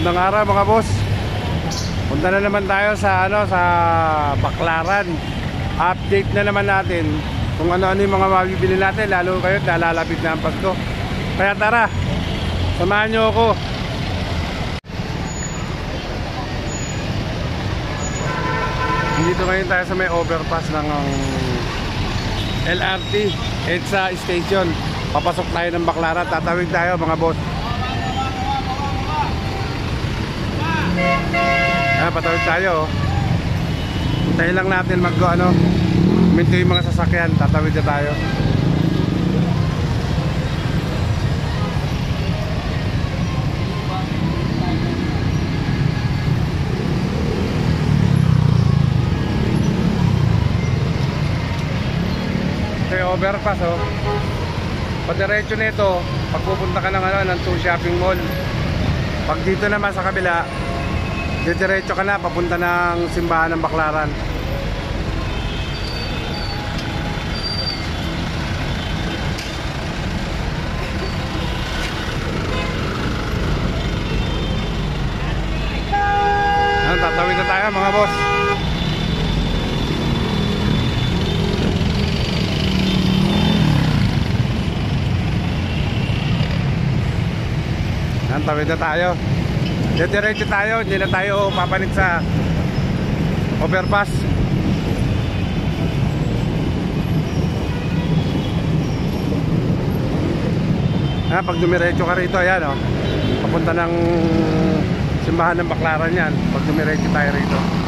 Magandang araw mga boss. Punta na naman tayo sa sa Baclaran. Update na naman natin kung ano-ano yung mga mabibili natin, lalo kayo lalapit na ang Pasko. Kaya tara, samahan nyo ako. Dito ngayon tayo sa may overpass ng LRT EDSA Station. Papasok tayo ng Baclaran, tatawid tayo mga boss. Patawid tayo. Hintayin lang natin minto yung mga sasakyan. Tatawid na tayo. Okay, overpass padiretso nito pag pupunta ka ng 2 shopping mall. Pag dito naman sa kabila, diretso ka na papunta ng simbahan ng Baclaran. Tatawid na tayo mga boss. Tawid na tayo. Diretso tayo, hindi na tayo papanik sa overpass. Pag dumiretso ka rito, ayan papunta ng simbahan ng Baclaran yan. Pag dumiretso tayo rito.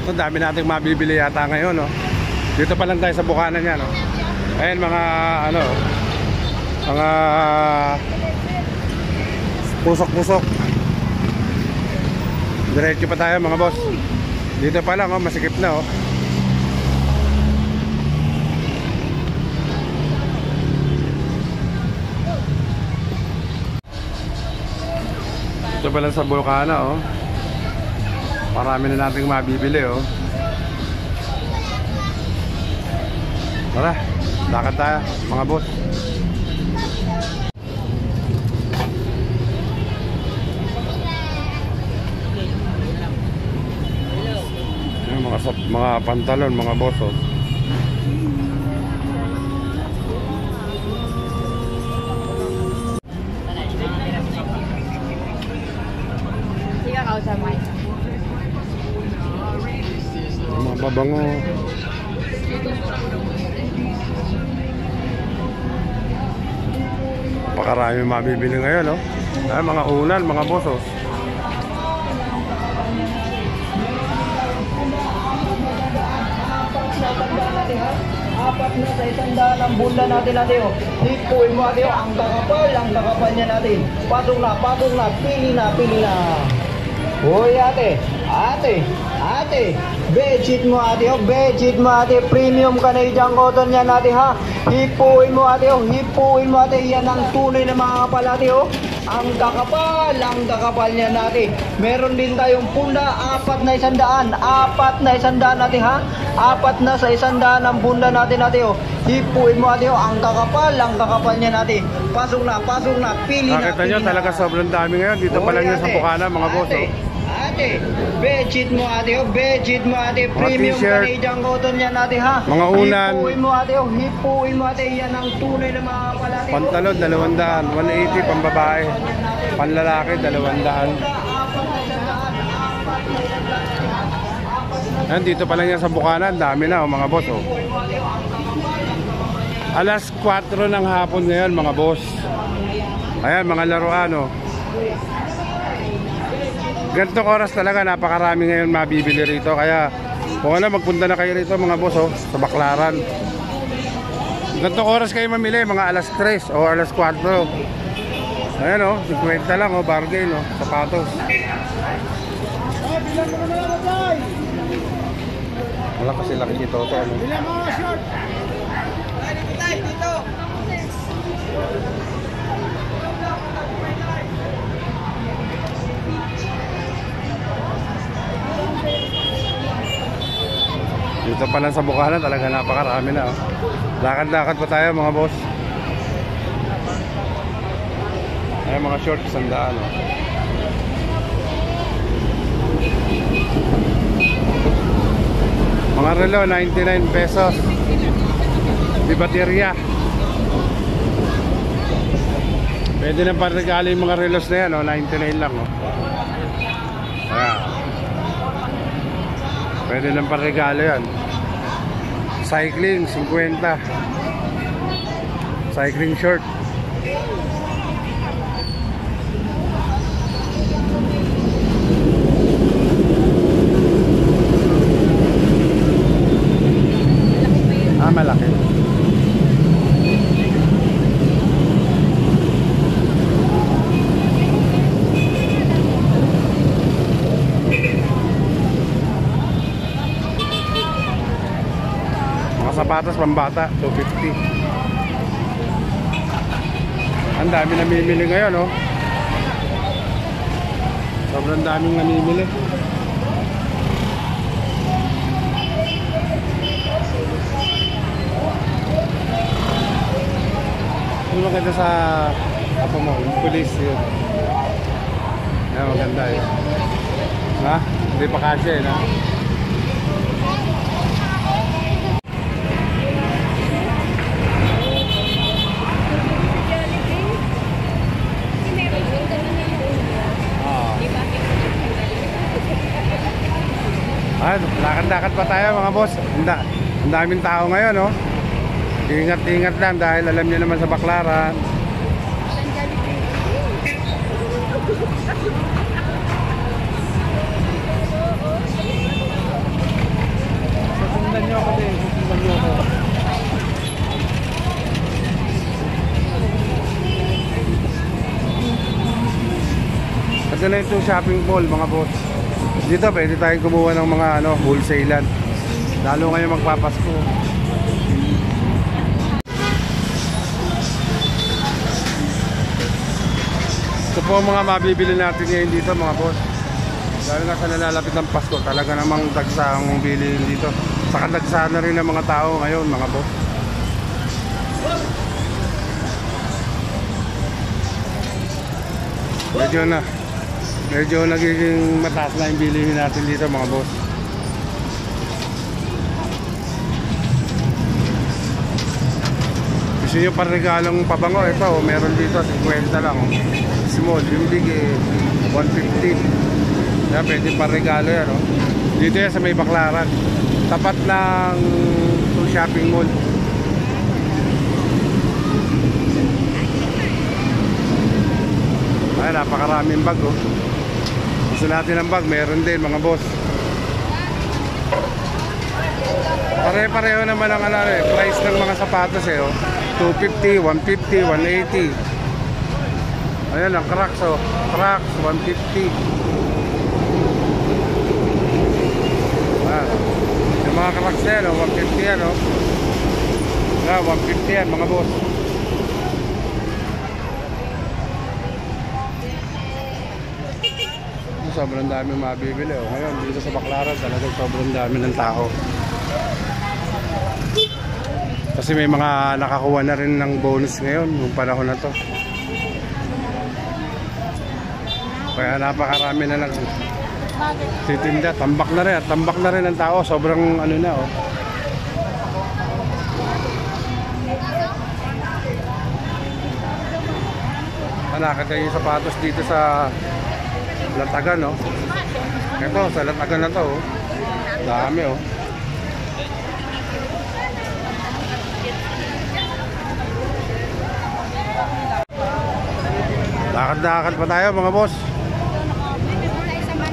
Ito, dami nating mabibili yata ngayon, Dito pa lang tayo sa bukanan niya, Ayan mga mga pusok-pusok. Diretso pa tayo mga boss. Dito pa lang, masikip na, Dito pa lang sa bukana, Marami na nating mabibili, Tara, lakad tayo mga boss. Yung mga pantalon mga boss, mga babango. Pakarami mabibili ngayon, mga unan, mga boss, Apat na sa isang daan ang bunda natin, Hipuin mo, ang kakapal niya natin. Patong na, pili na. Hoy ate, bedsheet mo ate, premium Canadian cotton yan Hipuin mo ate, yan ang tunay na mga kapal Ang kakapal niya Meron din tayong punda, apat na isandaan ate Apat na sa isandaan ang bunda natin Hipuin mo ate, ang kakapal niya Pasok na, pili na. Nakita nyo talaga sobrang dami ngayon. Dito pa lang yan sa bukana mga boss, bedsheet mo ate, premium Canadian cotton yan mga unan. Hipuin mo ate, yan ang tunay na mga kapal Pantalon 200, 180 pambabae, panlalaki 200. Yan, dito pa lang yan sa bukana, dami na mga boss, Alas 4 ng hapon ngayon mga boss. Ayan mga laruan, Ganitong oras talaga napakarami ngayon mabibili rito. Kaya kung magpunta na kayo rito mga boss, sa Baclaran. Ganitong oras kayo mamili, mga alas 3 o alas 4. Ayan 50 lang bargain sapatos. Wala kasi laki dito. Ano? Dito. Dito pa lang sa Bukana talaga napakarami na. Oh. Lakad-lakad pa tayo mga boss. Ay mga short, 100. Oh. Mga relo, 99 pesos. Di baterya. Pwede na parregalo yung mga relos na yan, oh. 99 lang. Oh. Ayan. Pwede na parregalo yan. Cycling, 50. Cycling short. Malaki. Mga sapatos pambata, 250. Ang dami namimili ngayon, oh. Sobrang daming namimili. Ano maganda sa apo mo? Yung police yun. Yan, maganda eh. Ha? Hindi pa kasya eh, na? Lakad-lakad pa tayo mga boss. Ang daming tao ngayon, oh. Ingat-ingat lang dahil alam niyo naman sa Baclaran. Susundan niyo ako din. Susundan niyo ako. Kasi na ito shopping mall mga boss. Dito pwede tayong kumuha ng mga wholesalan. Lalo ngayon magpapasko. Ito po mga mabibili natin ngayon dito mga boss. Dahil nga sa nalalapit ng Pasko, talaga namang dagsa ang bilhin dito. Saka dagsa na rin ang mga tao ngayon mga boss. Medyo nagiging mataas na yung bilihin natin dito mga boss. Gusto nyo parigalong pabango, ito meron dito 50 lang. Small, yung big 150. Kaya pwede parigalo yan. Dito yan sa may Baclaran, tapat ng shopping mall. Ay, napakaraming bag, oh. Gusto natin ng bag, meron din mga boss. Pare-pareho naman ang price ng mga sapatos eh, oh. 250, 150, 180. Ayan ang Crocs, oh. Crocs 150. Yung mga Crocs na yan, oh, 150 yan, oh. 150 yan mga boss. Sobrang dami mabibili, oh. Ngayon dito sa Baclaran talagang sobrang dami ng tao. Kasi may mga nakakuha na rin ng bonus ngayon yung panahon na to. Kaya napakarami na lang titinda. Tambak na rin. Tambak na rin ang tao. Sobrang ano na, oh. Nakita yung sapatos dito sa Latagan, oh. Ito, sa Latagan na to, oh. Dami, oh. Lakad-lakad pa tayo mga boss.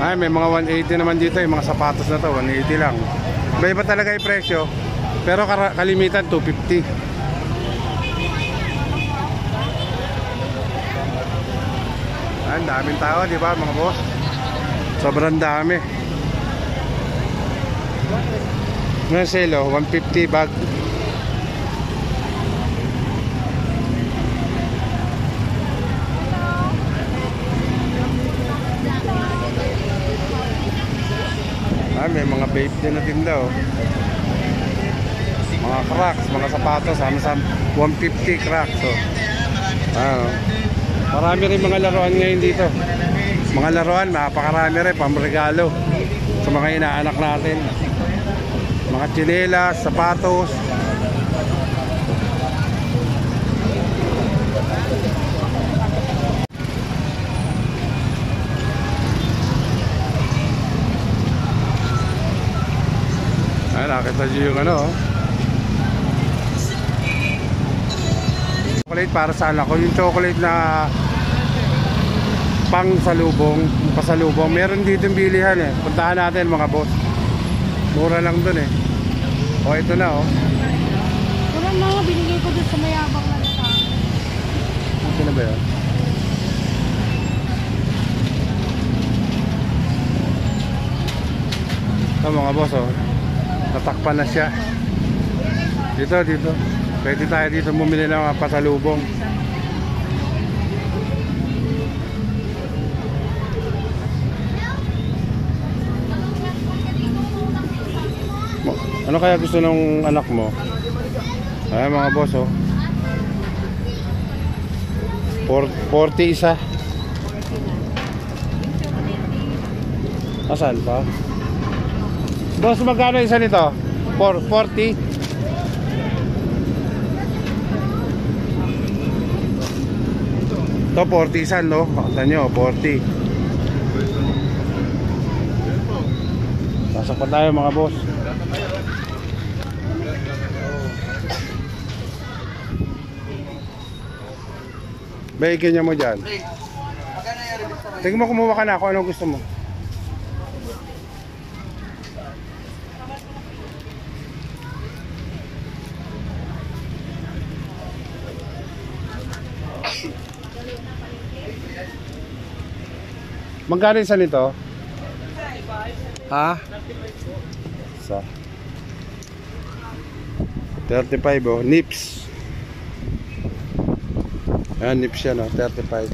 Ay, may mga 180 naman dito, yung mga sapatos na to, 180 lang. Iba talaga yung presyo, pero kalimitan 250. Ang daming tao, di ba mga boss? Sobrang dami. Ngayon sale, 150 bag. May mga vape din na tinda, oh. Mga cracks, mga sapatos, sama-sama 150 cracks, oh. Marami rin mga laruan ngayon dito. Mga laruan, napakarami rin, pamregalo sa mga inaanak natin. Mga tsinelas, sapatos. Ay, nakita nyo yung ano, oh. Chocolate para sa anak ko. Yung chocolate na pang salubong, pasalubong. Meron dito yung bilihan, eh. Puntahan natin mga boss. Mura lang dun, eh. O, ito na, oh. Mura na, binigay ko dun sa mayabang na sa akin. Ito na ba yun? Ito mga boss, oh. Natakpan na siya. Dito. Pwede tayo dito bumili ng mga pasalubong. Ano kaya gusto ng anak mo? Ay mga boss, oh. 40 isa. Asan pa? Boss, magkano isa nito? 40? Ito 40 isa, no? Pakita nyo, 40. Pasok pa tayo mga boss. Baikin niya mo dyan. Tingnan mo, kumuha ka na kung ano gusto mo. Magkano isa nito? Ha? Isa 35, oh. Nips. Ayan, nips yan, oh. 35.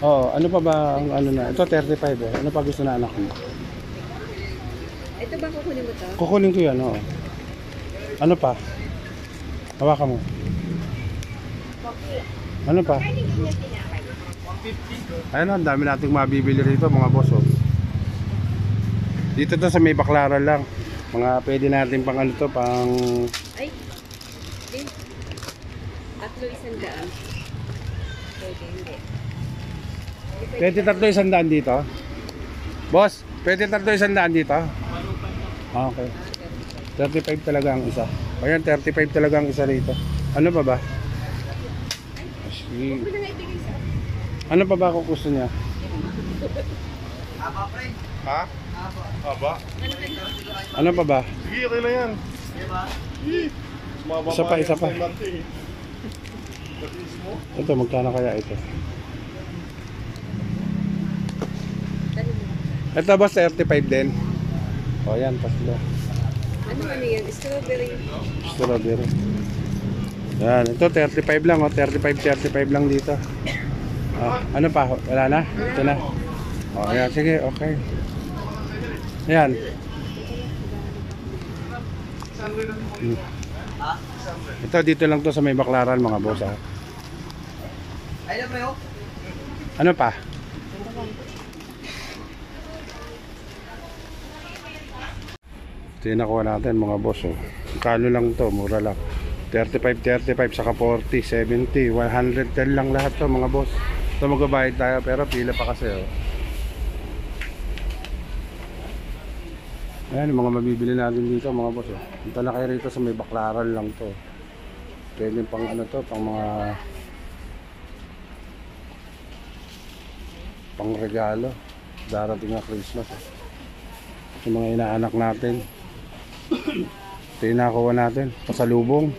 Oh, ano pa ba ang ano na? Ito 35, eh. Ano pa gusto na anak mo? Ito ba kukunin mo to? Kukunin ko yan, oo. Ano pa? Hawakan mo. Ano pa? Ayun, ang dami nating mabibili rito mga boss, oh. Dito to sa may Baklaran lang. Mga pwede natin pang ano to, pang... Ay! Di. Tatlo isang daan. Pwede, hindi. Pwede tatlo isang daan dito? Boss, pwede tatlo isang daan dito? Ah, okay. 35 talaga ang isa. Ayan, 35 talaga ang isa rito. Ano pa ba? Sige. Ano pa ba kung gusto niya? Ha? Aba? Ano pa ba? Sige, okay lang yan. Isa pa. Ito, magkano kaya ito? Ito boss, 35 din. O yan, paslo. Ano yan? Strawberry. Strawberry. Yan, ito 35 lang, o. 35 lang dito. Ano pa? Wala na? Ito na. O, yan, sige, okay. Yan. Ito, dito lang to sa may Baklaran mga boss, ha. Ano pa? Ito yung nakuha natin mga boss, oh. Kano lang to, mura lang. 35 saka 40, 70, 110 lang lahat to mga boss. Ito magbabayad tayo pero pila pa kasi, oh. Ayan yung mga mabibili natin dito mga boss, oh. Punta na kayo rito sa may Baklaran lang to. Pwede pang ano to, pang mga pang regalo. Darating na Christmas, oh. Yung mga inaanak natin. Ito yung nakuha natin, pasalubong.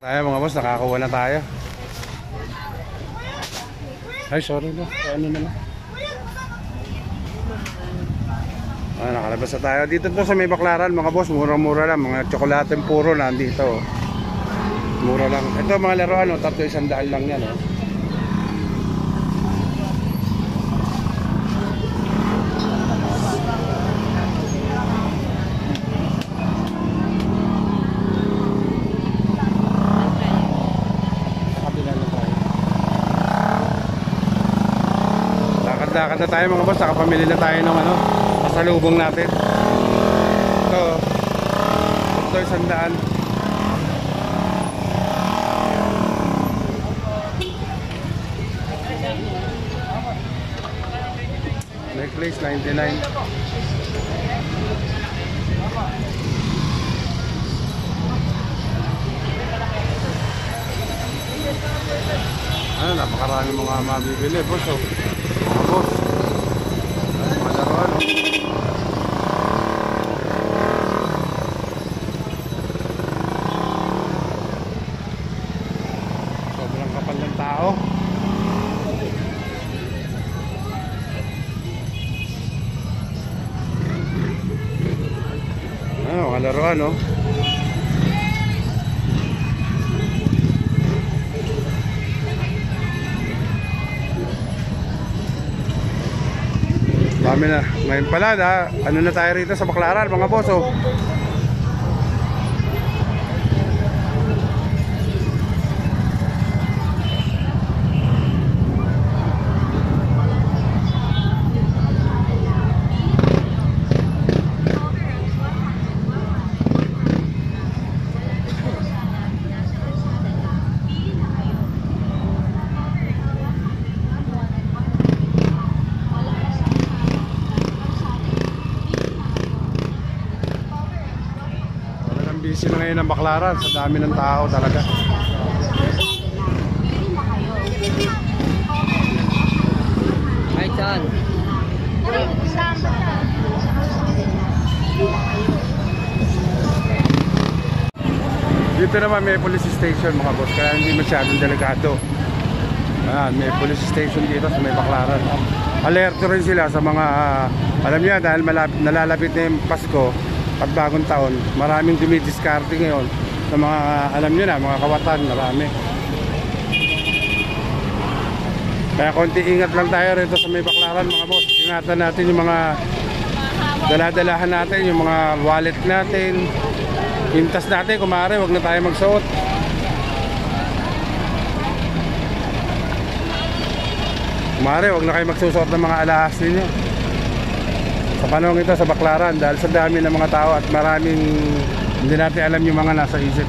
Ay mga boss, nakakuha na tayo. Ay sorry na, ano naman. Nakalabas na tayo. Dito to sa may Baklaran mga boss, murang-mura lang. Mga tsokolateng puro nandito. Mura lang. Ito mga laruan, 300 lang yan. Lakad na tayo mga boss, nakapamili na tayo ng pasalubong natin. Ito 100. Necklace 99. Napakarami mga mabibili boss. Mga boss, mga laruan sobrang kapal ng tao. Mga laruan dami na. Ngayon pala ano na tayo rito sa Baklaran mga boss. Busy na ngayon ang Baklaran, sa dami ng tao talaga. Ay, saan? Dito naman may police station mga boss, kaya hindi masyadong delikado. May police station dito sa may Baklaran. Alerto rin sila sa mga, alam niya dahil nalalapit na yung Pasko at bagong taon, maraming dumidiskarte ngayon sa mga, alam nyo na, mga kawatan, marami. Kaya konti ingat lang tayo rito sa may Baklaran mga boss. Ingatan natin yung mga daladalahan natin, yung mga wallet natin, pintas natin, kumare, wag na tayo magsuot. Kumare, wag na kayo magsusuot ng mga alahas ninyo sa panahon ito sa Baklaran, dahil sa dami ng mga tao at maraming hindi natin alam yung mga nasa isip.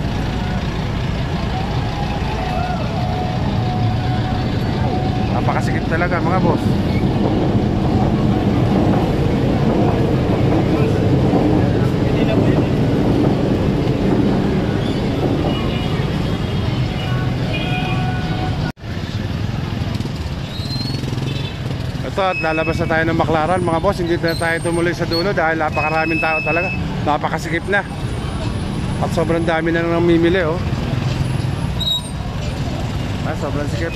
Napakasikip talaga mga boss. Ito at lalabas na tayo ng Baklaran mga boss. Hindi na tayo tumuloy sa dulo dahil napakaraming tao talaga. Napakasikip na. At sobrang dami na nang namimili sobrang sikip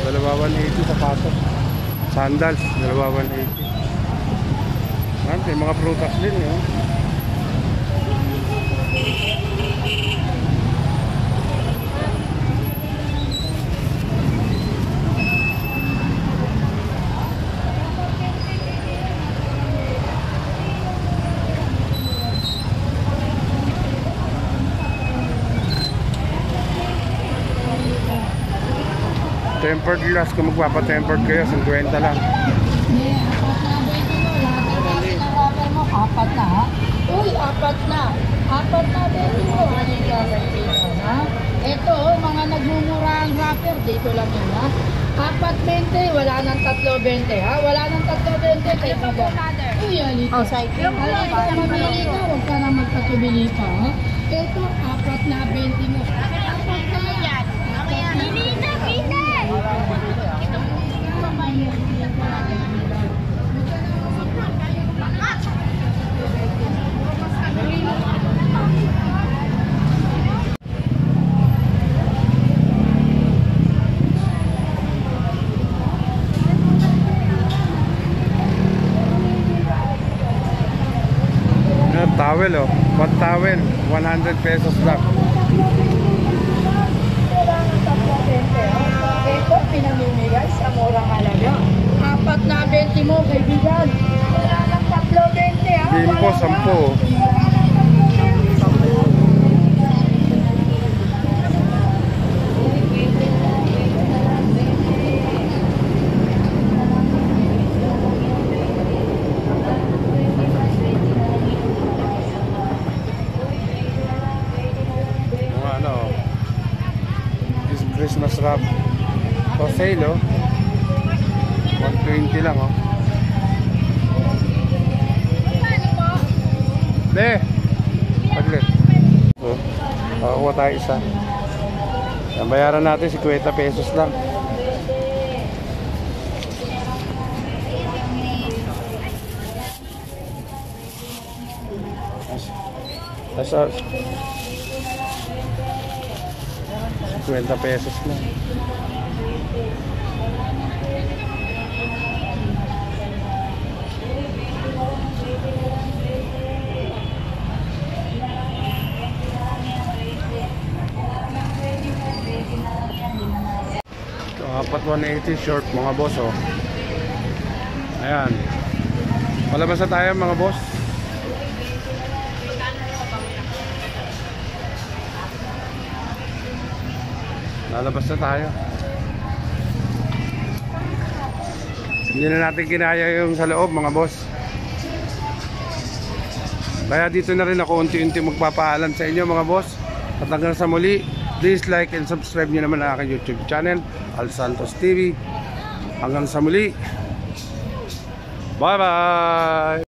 Dalawa 180 sapatos. Sandals, dalawa 180. May mga prutas din Tempered glass, kung magpapa-tempered kayo, 50 lang. Apat na ha? Uy, apat na. Apat na din mo. Ito, mga nagmumura ang wrapper. Dito lang yun ha. 4.20, wala nang 3.20 ha. Wala nang 3.20 kay Biga. Uy, alito. Alito, mamili ka. Huwag ka na magpatubili pa ha. Ito, 4 na 20 mo. 4 na yan. Pili na, pili! towel oh. Hot towel, 100 pesos lang. Ito, pinamimigay sa murang halaga. Apat na 20 mo, kaibigan. Wala lang 3.20 ha. Bimpo, 10. Christmas wrap for sale oh. 120 lang oh. Ne, paglit. Oh, kuha tayo isa. Ang bayaran natin 50 pesos lang. Asa 50 pesos na. Ito, apat 180 short mga boss oh. Ayan. Palabas na tayo mga boss. Lalabas na tayo. Hindi na natin kinaya yung sa loob mga boss. Kaya dito na rin ako unti-unti magpapaalam sa inyo mga boss. At hanggang sa muli, please like and subscribe nyo naman ang aking YouTube channel, Al Santos TV. Hanggang sa muli. Bye bye!